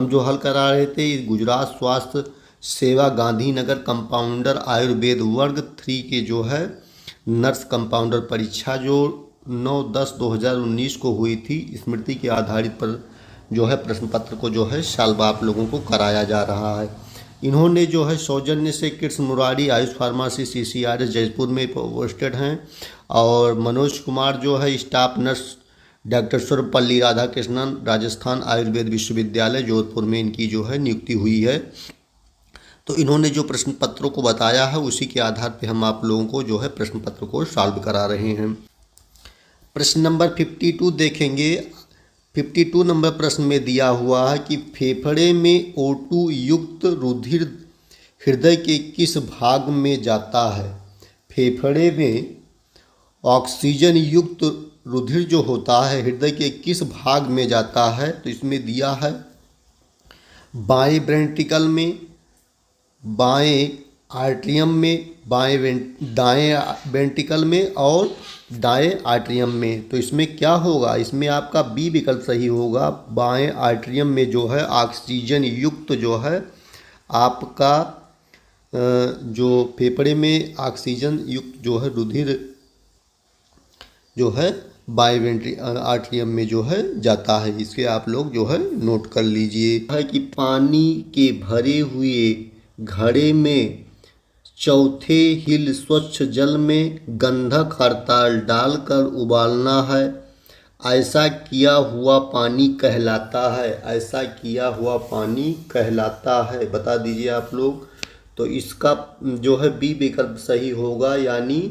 हम जो हल करा रहे थे गुजरात स्वास्थ्य सेवा गांधीनगर कंपाउंडर आयुर्वेद वर्ग 3 के जो है नर्स कंपाउंडर परीक्षा जो 9/10/2019 को हुई थी, स्मृति के आधारित पर जो है प्रश्न पत्र को जो है साल आप लोगों को कराया जा रहा है। इन्होंने जो है सौजन्य से कृष्ण मुरारी आयुष फार्मेसी CCRS जयपुर में पोस्टेड हैं, और मनोज कुमार जो है staff nurse doctor Sarvepalli Radhakrishnan Rajasthan Ayurveda विश्वविद्यालय जोधपुर में इनकी जो है नियुक्ति हुई है। तो इन्होंने जो प्रश्न पत्रों को बताया है उसी के आधार पे हम आप लोगों को जो है प्रश्न पत्र को सॉल्व करा रहे हैं। प्रश्न नंबर 52 देखेंगे। 52 नंबर प्रश्न में दिया हुआ है कि फेफड़े में O2 युक्त रुधिर हृदय के किस भाग में जाता है। फेफड़े में ऑक्सीजन युक्त रुधिर जो होता है हृदय के किस भाग में जाता है, तो इसमें दिया है बाएं वेंट्रिकल में, बाएं आर्ट्रियम में, दाएं वेंट्रिकल में और दाएं आर्ट्रियम में। तो इसमें क्या होगा, इसमें आपका बी विकल्प सही होगा। बाएं आर्ट्रियम में जो है ऑक्सीजन युक्त जो है आपका जो फेफड़े में ऑक्सीजन युक्त जो है रुधिर जो है बाएं आर्ट्रियम में जो है जाता है। इसके आप लोग जो है नोट कर लीजिए है कि पानी के भरे हुए घड़े में चौथे हिल स्वच्छ जल में गंधक हड़ताल डालकर उबालना है। ऐसा किया हुआ पानी कहलाता है। ऐसा किया हुआ पानी कहलाता है, बता दीजिए आप लोग। तो इसका जो है बी विकल्प सही होगा, यानी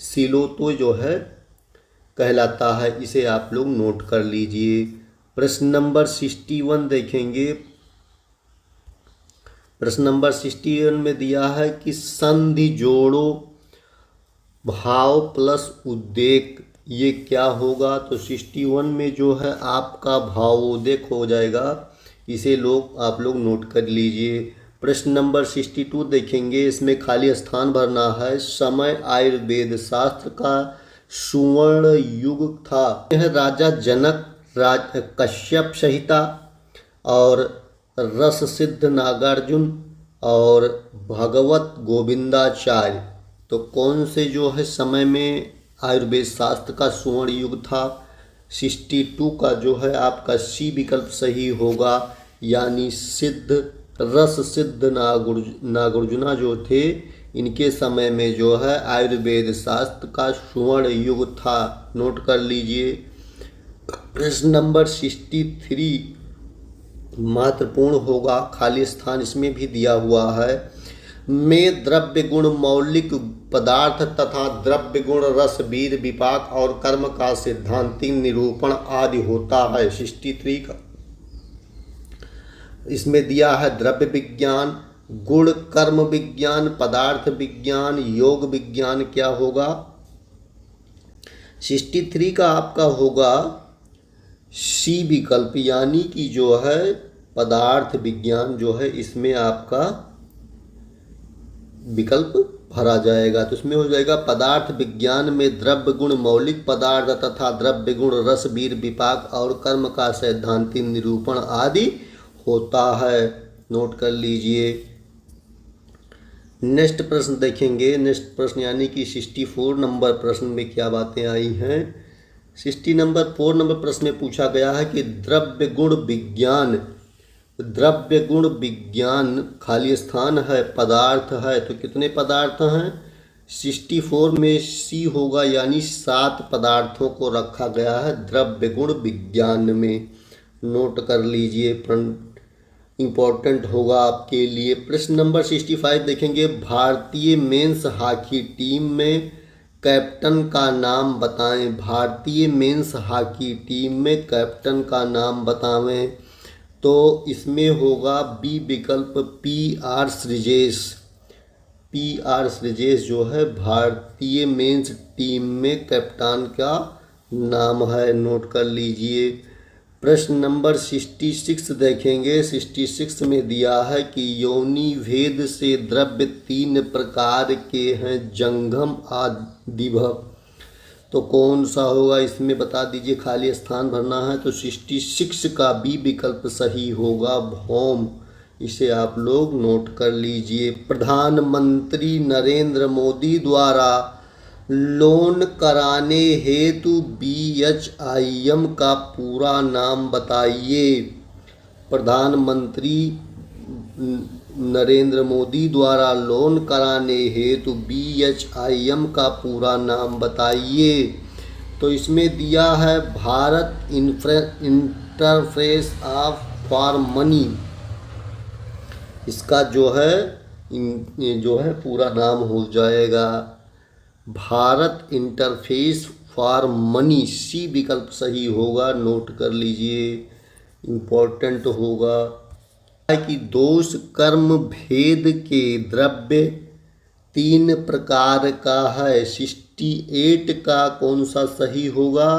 सिलोतो जो है कहलाता है। इसे आप लोग नोट कर लीजिए। प्रश्न नंबर 61 देखेंगे। प्रश्न नंबर 61 में दिया है कि संधि जोड़ो भाव प्लस उद्देक ये क्या होगा। तो 61 में जो है आपका भावोद्वेग हो जाएगा। इसे आप लोग नोट कर लीजिए। प्रश्न नंबर 62 देखेंगे। इसमें खाली स्थान भरना है। समय आयुर्वेद शास्त्र का सुवर्ण युग था। यह राजा जनक, कश्यप संहिता और रस सिद्ध नागार्जुन और भगवत गोविंदाचार्य। तो कौन से जो है समय में आयुर्वेद शास्त्र का सुवर्ण युग था। 62 का जो है आपका सी विकल्प सही होगा, यानी सिद्ध रस सिद्ध नागार्जुना जो थे इनके समय में जो है आयुर्वेद शास्त्र का सुवर्ण युग था। नोट कर लीजिए। प्रश्न नंबर 63 महत्वपूर्ण होगा, खाली स्थान इसमें भी दिया हुआ है। में द्रव्य गुण मौलिक पदार्थ तथा द्रव्य गुण रस वीर विपाक और कर्म का सिद्धांतिक निरूपण आदि होता है। 63 का इसमें दिया है द्रव्य विज्ञान, गुण कर्म विज्ञान, पदार्थ विज्ञान, योग विज्ञान क्या होगा। 63 का आपका होगा सी विकल्प, यानी कि जो है पदार्थ विज्ञान जो है इसमें आपका विकल्प भरा जाएगा। तो इसमें हो जाएगा पदार्थ विज्ञान में द्रव्य गुण मौलिक पदार्थ तथा द्रव्य गुण रस वीर विपाक और कर्म का सैद्धांतिक निरूपण आदि होता है। नोट कर लीजिए। नेक्स्ट प्रश्न देखेंगे। नेक्स्ट प्रश्न यानी कि 64 नंबर प्रश्न में क्या बातें आई हैं। 64 नंबर प्रश्न में पूछा गया है कि द्रव्य गुण विज्ञान खाली स्थान है, पदार्थ है। तो कितने पदार्थ हैं। 64 में सी होगा, यानी 7 पदार्थों को रखा गया है द्रव्य गुण विज्ञान में। नोट कर लीजिए, इम्पोर्टेंट होगा आपके लिए। प्रश्न नंबर 65 देखेंगे। भारतीय मेंस हॉकी टीम में कैप्टन का नाम बताएं। भारतीय मेंस हॉकी टीम में कैप्टन का नाम बतावें। तो इसमें होगा बी विकल्प PR श्रीजेश। PR श्रीजेश जो है भारतीय मेंस टीम में कैप्टन का नाम है। नोट कर लीजिए। प्रश्न नंबर 66 देखेंगे। 66 में दिया है कि योनि भेद से द्रव्य 3 प्रकार के हैं, जंगम आदिभव। तो कौन सा होगा इसमें बता दीजिए, खाली स्थान भरना है। तो 66 का बी विकल्प सही होगा, भौम। इसे आप लोग नोट कर लीजिए। प्रधानमंत्री नरेंद्र मोदी द्वारा लोन कराने हेतु BHIM का पूरा नाम बताइए। प्रधानमंत्री नरेंद्र मोदी द्वारा लोन कराने हेतु BHIM का पूरा नाम बताइए। तो इसमें दिया है Bharat interface of for money. इसका जो है पूरा नाम हो जाएगा भारत इंटरफेस फॉर मनी। सी विकल्प सही होगा, नोट कर लीजिए, इम्पोर्टेंट होगा। कि दोष कर्म भेद के द्रव्य 3 प्रकार का है। 68 का कौन सा सही होगा?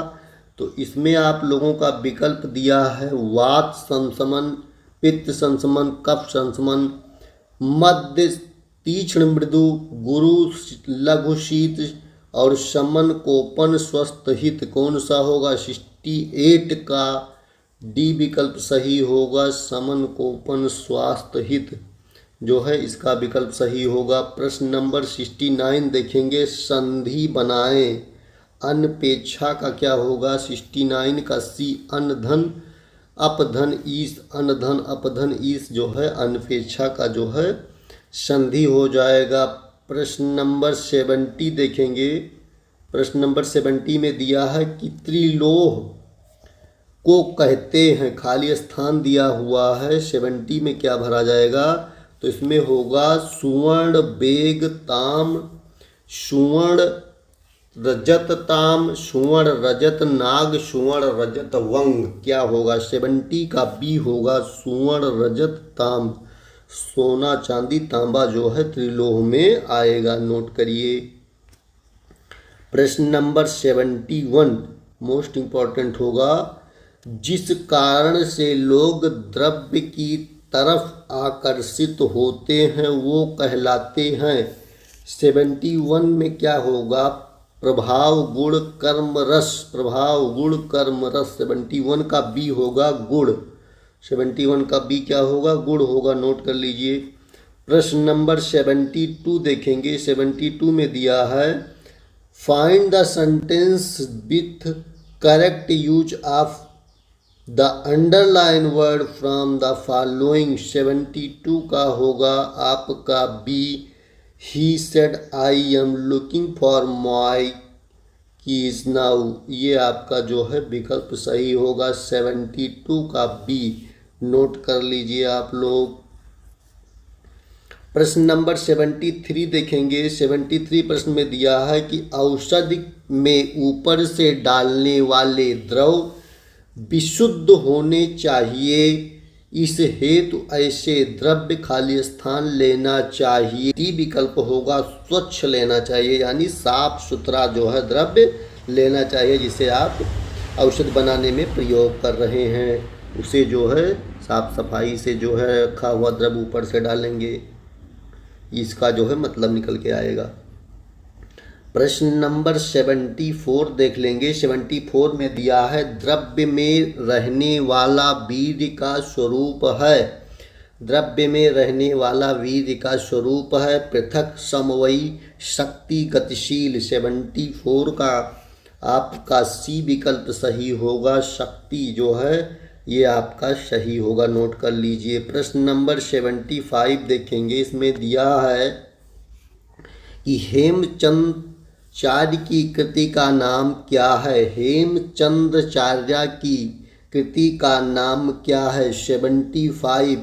तो इसमें आप लोगों का विकल्प दिया है वात संशमन, पित्त संशमन, कफ संशमन, मध्य तीक्ष्ण मृदु, गुरु लघु शीत और शमन कोपन स्वस्थ हित। कौन सा होगा? 68 का डी विकल्प सही होगा, समन कोपन स्वास्थ्य हित जो है इसका विकल्प सही होगा। प्रश्न नंबर 69 देखेंगे, संधि बनाएं। अनपेक्षा का क्या होगा? 69 का सी, अनधन अपधन ईस, अनधन अपधन ईस जो है अनपेक्षा का जो है संधि हो जाएगा। प्रश्न नंबर 70 देखेंगे। प्रश्न नंबर 70 में दिया है कि त्रिलोह को कहते हैं, खाली स्थान दिया हुआ है। 70 में क्या भरा जाएगा? तो इसमें होगा सुवर्ण बेग ताम, सुवर्ण रजत ताम, सुवर्ण रजत नाग, सुवर्ण रजत वंग। क्या होगा? 70 का बी होगा, सुवर्ण रजत ताम। सोना चांदी तांबा जो है त्रिलोह में आएगा, नोट करिए। प्रश्न नंबर 71 मोस्ट इंपॉर्टेंट होगा, जिस कारण से लोग द्रव्य की तरफ आकर्षित होते हैं वो कहलाते हैं। 71 में क्या होगा? प्रभाव गुण कर्म रस, प्रभाव गुण कर्म रस। 71 का बी होगा गुण। 71 का बी क्या होगा? गुण होगा, नोट कर लीजिए। प्रश्न नंबर 72 देखेंगे। 72 में दिया है find the sentence with correct use of the underline word from the following. 72 का होगा आपका B, he said I am looking for my keys now. ये आपका जो है विकल्प सही होगा, 72 का बी, नोट कर लीजिए आप लोग। प्रश्न नंबर 73 देखेंगे। 73 प्रश्न में दिया है कि औषधि में ऊपर से डालने वाले द्रव विशुद्ध होने चाहिए, इस हेतु ऐसे द्रव्य खाली स्थान लेना चाहिए। डी विकल्प होगा स्वच्छ लेना चाहिए, यानी साफ सुथरा जो है द्रव्य लेना चाहिए, जिसे आप औषध बनाने में प्रयोग कर रहे हैं उसे जो है साफ सफाई से जो है रखा हुआ द्रव्य ऊपर से डालेंगे, इसका जो है मतलब निकल के आएगा। प्रश्न नंबर 74 देख लेंगे। 74 में दिया है द्रव्य में रहने वाला वीर्य का स्वरूप है। द्रव्य में रहने वाला वीर्य का स्वरूप है पृथक, समवयी, शक्ति, गतिशील। 74 का आपका सी विकल्प सही होगा, शक्ति जो है ये आपका सही होगा, नोट कर लीजिए। प्रश्न नंबर 75 देखेंगे। इसमें दिया है कि हेमचंद्राचार्य की कृति का नाम क्या है। हेमचंद्राचार्य की कृति का नाम क्या है? 75।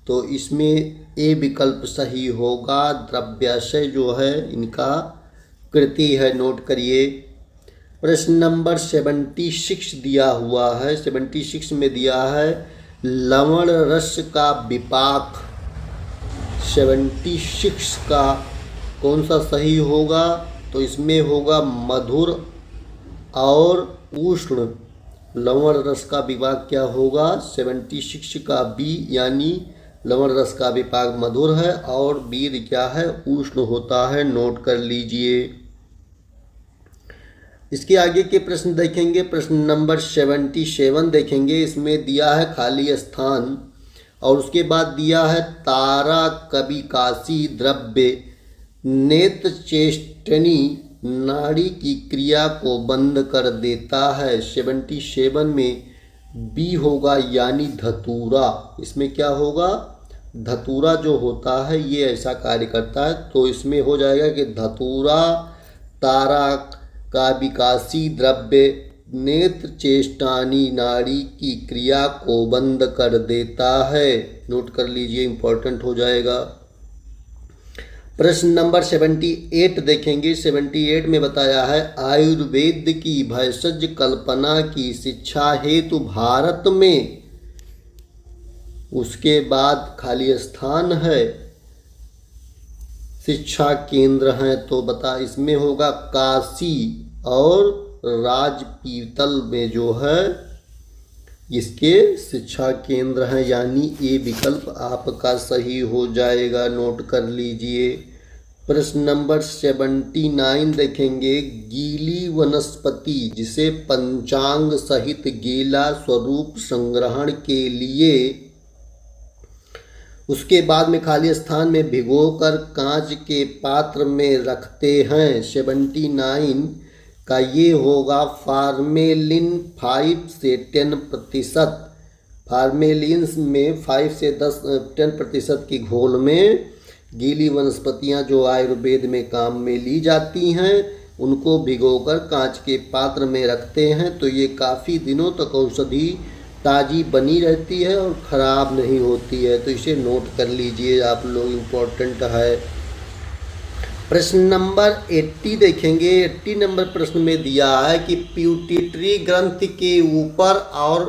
तो इसमें ए विकल्प सही होगा, द्रव्याशय जो है इनका कृति है, नोट करिए। प्रश्न नंबर 76 दिया हुआ है। 76 में दिया है लवण रस का विपाक। 76 का कौन सा सही होगा? तो इसमें होगा मधुर और उष्ण। लवण रस का विपाक क्या होगा? 76 का बी, यानी लवण रस का विपाक मधुर है और वीर क्या है? उष्ण होता है, नोट कर लीजिए। इसके आगे के प्रश्न देखेंगे, प्रश्न नंबर 77 देखेंगे। इसमें दिया है खाली स्थान और उसके बाद दिया है तारा कविकासी द्रव्य नेत्र चेष्टनी नाड़ी की क्रिया को बंद कर देता है। 77 में बी होगा यानी धतूरा। इसमें क्या होगा, धतूरा जो होता है ये ऐसा कार्य करता है, तो इसमें हो जाएगा कि धतूरा तारा का विकासी द्रव्य नेत्र चेष्टानी नाड़ी की क्रिया को बंद कर देता है। नोट कर लीजिए, इंपॉर्टेंट हो जाएगा। प्रश्न नंबर 78 देखेंगे। 78 में बताया है आयुर्वेद की भैषज कल्पना की शिक्षा हेतु भारत में, उसके बाद खाली स्थान है, शिक्षा केंद्र हैं, तो बता इसमें होगा काशी और राजपीतल में जो है इसके शिक्षा केंद्र हैं, यानी ये विकल्प आपका सही हो जाएगा। नोट कर लीजिए। प्रश्न नंबर 79 देखेंगे। गीली वनस्पति जिसे पंचांग सहित गीला स्वरूप संग्रहण के लिए उसके बाद में खाली स्थान में भिगोकर कांच के पात्र में रखते हैं। 79 का ये होगा फार्मेलिन 5 से 10%। फार्मेलिन में 5 से 10% की घोल में गीली वनस्पतियां जो आयुर्वेद में काम में ली जाती हैं उनको भिगोकर कांच के पात्र में रखते हैं, तो ये काफ़ी दिनों तक औषधि ताज़ी बनी रहती है और ख़राब नहीं होती है, तो इसे नोट कर लीजिए आप लोग, इम्पोर्टेंट है। प्रश्न नंबर 80 देखेंगे। 80 नंबर प्रश्न में दिया है कि प्यूटिटरी ग्रंथि के ऊपर और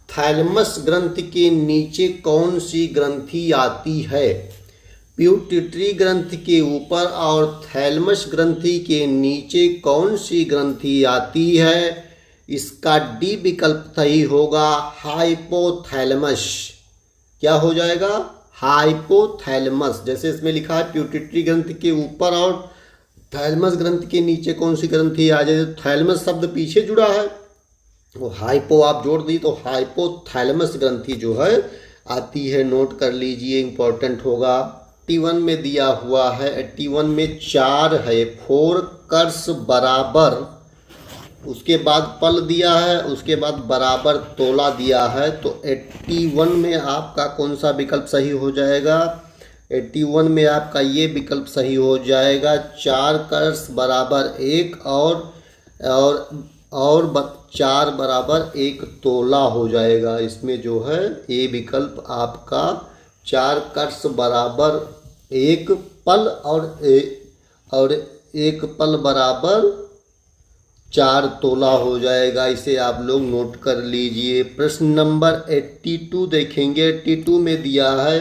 थैलमस ग्रंथि के नीचे कौन सी ग्रंथि आती है। प्यूटिटरी ग्रंथि के ऊपर और थैलमस ग्रंथि के नीचे कौन सी ग्रंथि आती है। इसका डी विकल्प सही होगा, हाइपोथैलेमस। क्या हो जाएगा, हाइपोथैलेमस। जैसे इसमें लिखा है प्यूटिटरी ग्रंथि के ऊपर और थैलमस ग्रंथि के नीचे कौन सी ग्रंथि आ जाए, थैलमस शब्द पीछे जुड़ा है, वो हाइपो आप जोड़ दी तो हाइपोथैलेमस ग्रंथि जो है आती है। नोट कर लीजिए, इंपॉर्टेंट होगा। 81 में दिया हुआ है, 81 में 4 है, 4 कर्स बराबर, उसके बाद पल दिया है, उसके बाद बराबर तोला दिया है, तो 81 में आपका कौन सा विकल्प सही हो जाएगा। 81 में आपका ये विकल्प सही हो जाएगा, 4 कर्स बराबर 1 और 4 बराबर 1 तोला हो जाएगा। इसमें जो है ये विकल्प आपका 4 कर्स बराबर 1 पल और 1 पल बराबर 4 तोला हो जाएगा। इसे आप लोग नोट कर लीजिए। प्रश्न नंबर 82 देखेंगे। 82 में दिया है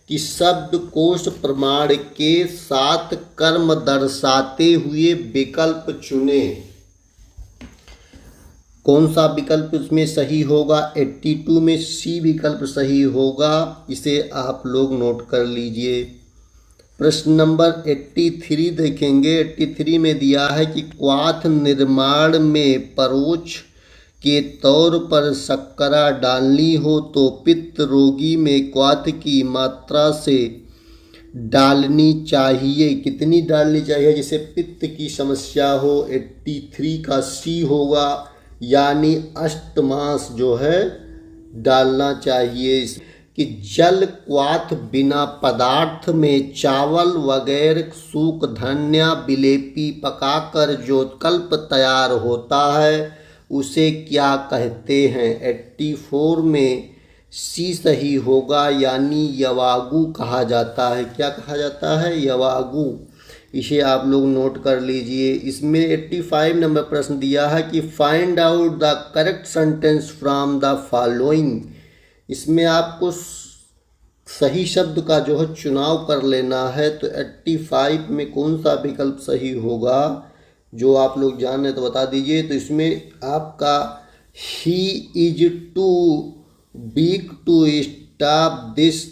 कि शब्दकोश प्रमाण के 7 कर्म दर्शाते हुए विकल्प चुने। कौन सा विकल्प इसमें सही होगा। 82 में सी विकल्प सही होगा, इसे आप लोग नोट कर लीजिए। प्रश्न नंबर 83 देखेंगे। 83 में दिया है कि क्वाथ निर्माण में परोक्ष के तौर पर शर्करा डालनी हो तो पित्त रोगी में क्वाथ की मात्रा से डालनी चाहिए, कितनी डालनी चाहिए जिसे पित्त की समस्या हो। 83 का सी होगा, यानी अष्टमांश जो है डालना चाहिए। कि जल क्वाथ बिना पदार्थ में चावल वगैरह सूख धनिया बिलेपी पकाकर जो कल्प तैयार होता है उसे क्या कहते हैं। 84 में सी सही होगा, यानी यवागु कहा जाता है। क्या कहा जाता है, यवागु। इसे आप लोग नोट कर लीजिए। इसमें 85 नंबर प्रश्न दिया है कि find out the correct sentence from the following. इसमें आपको सही शब्द का जो है चुनाव कर लेना है, तो 85 में कौन सा विकल्प सही होगा जो आप लोग जाने तो बता दीजिए। तो इसमें आपका he is too weak to stop this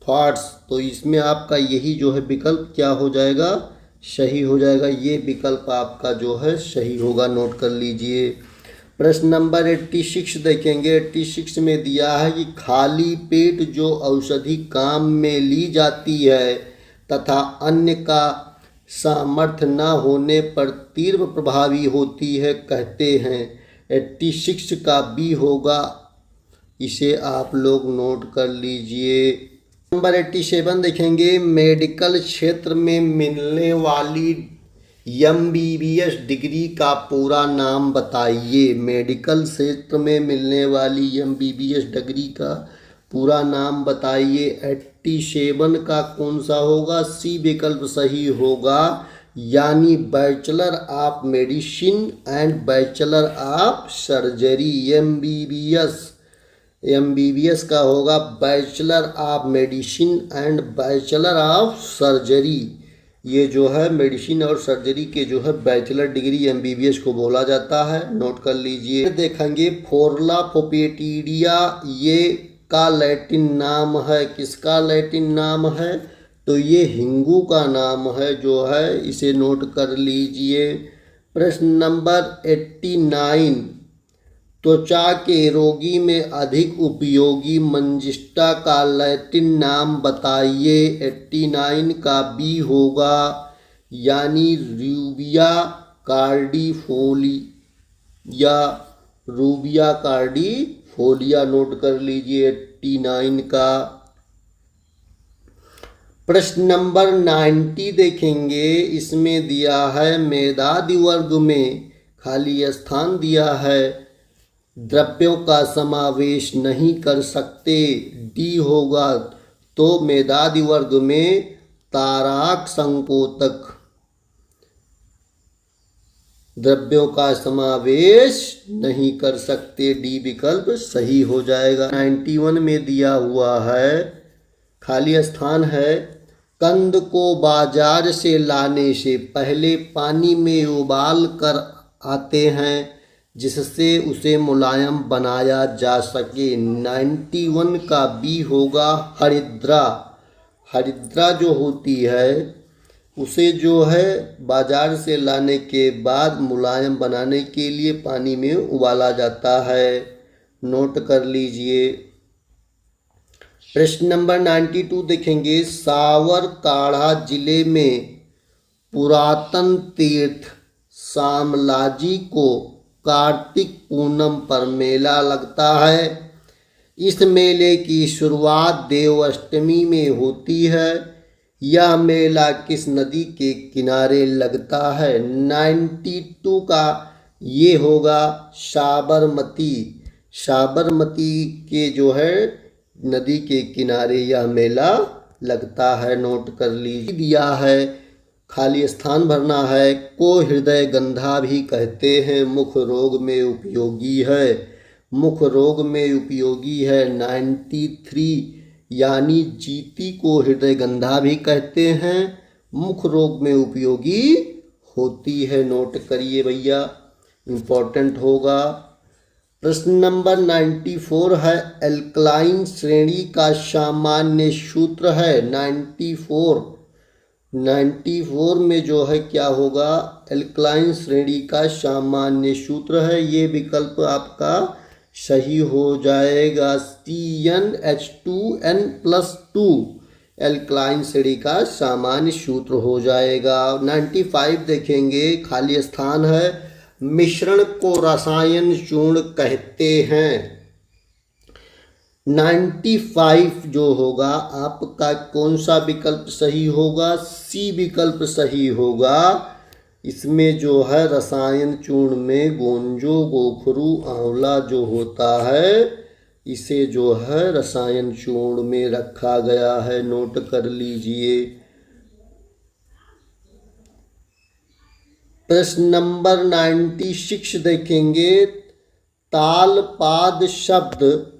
thoughts, तो इसमें आपका यही जो है विकल्प क्या हो जाएगा, सही हो जाएगा। ये विकल्प आपका जो है सही होगा, नोट कर लीजिए। प्रश्न नंबर 86 देखेंगे। 86 में दिया है कि खाली पेट जो औषधि काम में ली जाती है तथा अन्य का सामर्थ्य न होने पर तीव्र प्रभावी होती है कहते हैं। 86 का बी होगा, इसे आप लोग नोट कर लीजिए। नंबर 87 देखेंगे। मेडिकल क्षेत्र में मिलने वाली MBBS डिग्री का पूरा नाम बताइए। मेडिकल क्षेत्र में मिलने वाली MBBS डिग्री का पूरा नाम बताइए। 87 का कौन सा होगा? सी विकल्प सही होगा, यानी bachelor of medicine and bachelor of surgery. MBBS का होगा bachelor of medicine and bachelor of surgery. ये जो है मेडिसिन और सर्जरी के जो है बैचलर डिग्री MBBS को बोला जाता है, नोट कर लीजिए। देखेंगे फोरला फोपेटिडिया, ये का लैटिन नाम है। किसका लैटिन नाम है? तो ये हिंगू का नाम है जो है, इसे नोट कर लीजिए। प्रश्न नंबर 89। त्वचा के रोगी में अधिक उपयोगी मंजिष्टा का लैटिन नाम बताइए। 89 का बी होगा, यानी rubia cordifolia. Rubia cordifolia note कर लीजिए 89 का। प्रश्न नंबर 90 देखेंगे। इसमें दिया है मेधावी वर्ग में खाली स्थान दिया है, द्रव्यों का समावेश नहीं कर सकते, डी होगा। तो मेधावी वर्ग में ताराक संकोचक द्रव्यों का समावेश नहीं कर सकते, डी विकल्प सही हो जाएगा। 91 में दिया हुआ है, खाली स्थान है। कंद को बाजार से लाने से पहले पानी में उबाल कर आते हैं जिससे उसे मुलायम बनाया जा सके। 91 का बी होगा हरिद्रा। हरिद्रा जो होती है उसे जो है बाजार से लाने के बाद मुलायम बनाने के लिए पानी में उबाला जाता है, नोट कर लीजिए। प्रश्न नंबर 92 देखेंगे। सावरकाढ़ा जिले में पुरातन तीर्थ शामलाजी को कार्तिक पूनम पर मेला लगता है। इस मेले की शुरुआत देव अष्टमी में होती है। यह मेला किस नदी के किनारे लगता है? 92 का ये होगा साबरमती। साबरमती के जो है नदी के किनारे यह मेला लगता है, नोट कर लीजिए। दिया है, खाली स्थान भरना है। को हृदय गंधा भी कहते हैं, मुख रोग में उपयोगी है। मुख रोग में उपयोगी है 93, यानी जीती को हृदय गंधा भी कहते हैं, मुख रोग में उपयोगी होती है, नोट करिए भैया, इम्पोर्टेंट होगा। प्रश्न नंबर 94 है। एल्कलाइन श्रेणी का सामान्य सूत्र है। 94 में जो है क्या होगा? एल्कलाइन श्रेणी का सामान्य सूत्र है, ये विकल्प आपका सही हो जाएगा। CnH2n+2 एल्कलाइन श्रेणी का सामान्य सूत्र हो जाएगा। 95 देखेंगे, खाली स्थान है। मिश्रण को रसायन चूर्ण कहते हैं। 95 जो होगा आपका कौन सा विकल्प सही होगा? सी विकल्प सही होगा। इसमें जो है रसायन चूर्ण में गोंजो गोखरू आंवला जो होता है, इसे जो है रसायन चूर्ण में रखा गया है, नोट कर लीजिए। प्रश्न नंबर 96 देखेंगे। तालपाद शब्द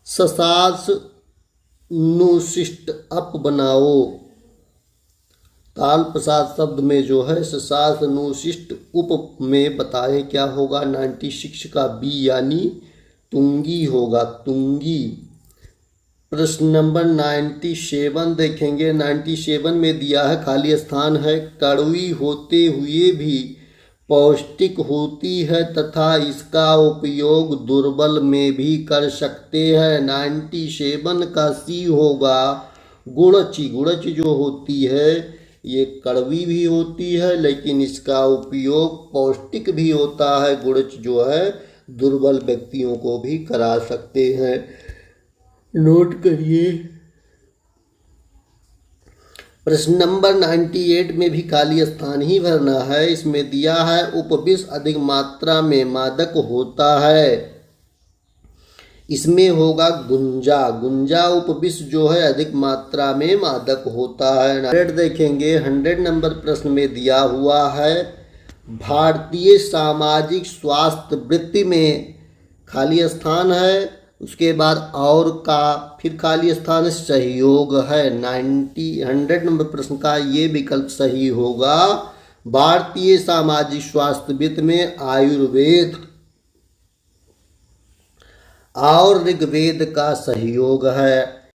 ससास नुशिष्ट अप बनाओ। ताल प्रसाद शब्द में जो है ससास नुशिष्ट उप में बताएं क्या होगा? 96 का बी, यानी तुंगी होगा, तुंगी। प्रश्न नंबर 97 देखेंगे। 97 में दिया है, खाली स्थान है, कड़वी होते हुए भी पौष्टिक होती है तथा इसका उपयोग दुर्बल में भी कर सकते हैं। 97 का सी होगा गुड़ची। गुड़च जो होती है ये कड़वी भी होती है लेकिन इसका उपयोग पौष्टिक भी होता है। गुड़च जो है दुर्बल व्यक्तियों को भी करा सकते हैं। नोट करिए। प्रश्न नंबर 98 में भी खाली स्थान ही भरना है। इसमें दिया है उपविष अधिक मात्रा में मादक होता है। इसमें होगा गुंजा। गुंजा उपविष जो है अधिक मात्रा में मादक होता है। 100 देखेंगे। 100 नंबर प्रश्न में दिया हुआ है, भारतीय सामाजिक स्वास्थ्य वृत्ति में खाली स्थान है, उसके बाद और का फिर खाली स्थान सहयोग है। 100 नंबर प्रश्न का ये विकल्प सही होगा। भारतीय सामाजिक स्वास्थ्य वृत्ति में आयुर्वेद और ऋग्वेद का सहयोग है।